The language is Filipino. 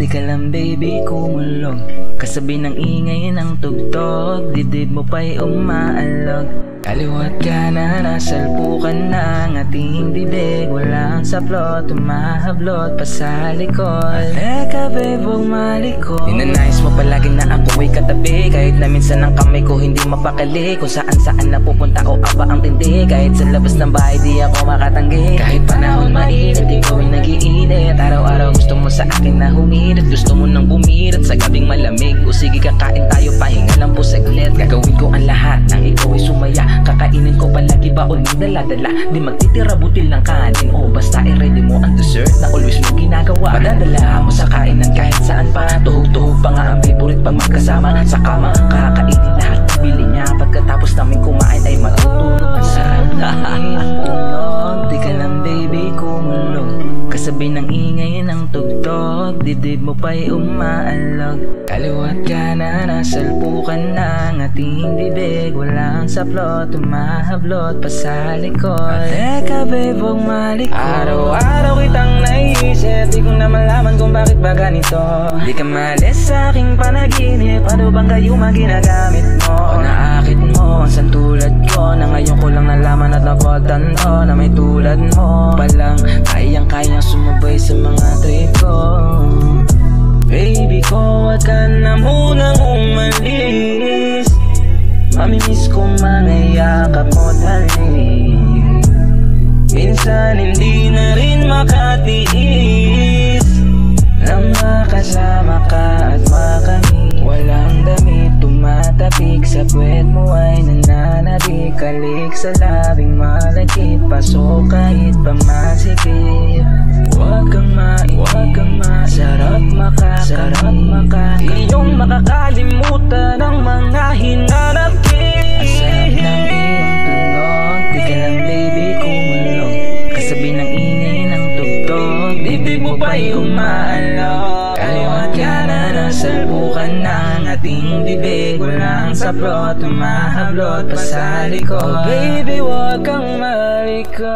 Di ka lang baby kumulog, kasabi ng ingay ng tugtog, dibdib mo pa'y umaalog. Kaliwat ka na, nasalpukan ng ating bibig, walang saplot, tumahablot pa sa likod. Teka babe, huwag malikot. Ninanais mo palagi na ako ay katabi, kahit na minsan ang kamay ko hindi mapakali. Kung saan saan napupunta ko aba ang tindi, kahit sa labas ng bahay di ako makatanggi. Kahit panahon mainit, ikaw ay nag-iinit. Araw-araw gusto mo sa akin na humirit, gusto mo nang bumirit sa gabing malamig. O sige kakain tayo, pahinga lang po saglit. Gagawin ko ang lahat nang ikaw ay sumaya. Kakainin ko palagi baon mo dala-dala, di magtitira butil ng kanin. O basta i-ready mo ang dessert na always mo ginagawa. Padadala mo sa kainan kahit saan pa, tuhog-tuhog pa nga ang favorite pag magkasama sa kama. Kakainin lahat ng bili niya, pagkatapos namin kumain ay matutulog. Ang sarap na tulog. Di ka lang baby kumulog, kasabi ng ingay ng tugtog, dibdib mo pa'y umaalog. Kaliwat ka na, nasalpukan ng ating bibig, walang saplot, tumahablot pa sa likod. Teka babe, huwag malikot. Araw-araw kitang naiisip, di ko na malaman kung bakit ba ganito. Di ka malis sa aking panaginip, ano bang gayuma ginagamit mo? O naakit mo ang santulad ko, na ngayon ko lang nalaman at napagtanto na may tulad mo palang kayang-kayang sumabay sa mga trip ko. Baby ko, wag ka na munang umalis, mamimiss ko mga yakap mo dali. Minsan hindi na rin makatiis na makasama ka at makamit. Walang damit, tumatapik sa puwet mo ay nananabik. Kalik sa labing malakit, pasok kahit pa masikip. Huwag kang sarap makakit. Iyong makakalimutan ang mga hinanakit. Ang sarap ng iyong tunog, di ka lang baby kumulog, kasabi ng ingay ng tugtog, dibdib mo pa'y umaalog. Kaliwat ka na, nasalpukan ng ating bibig, walang saplot, tumahablot pa sa likod. Oh baby, huwag kang malikot.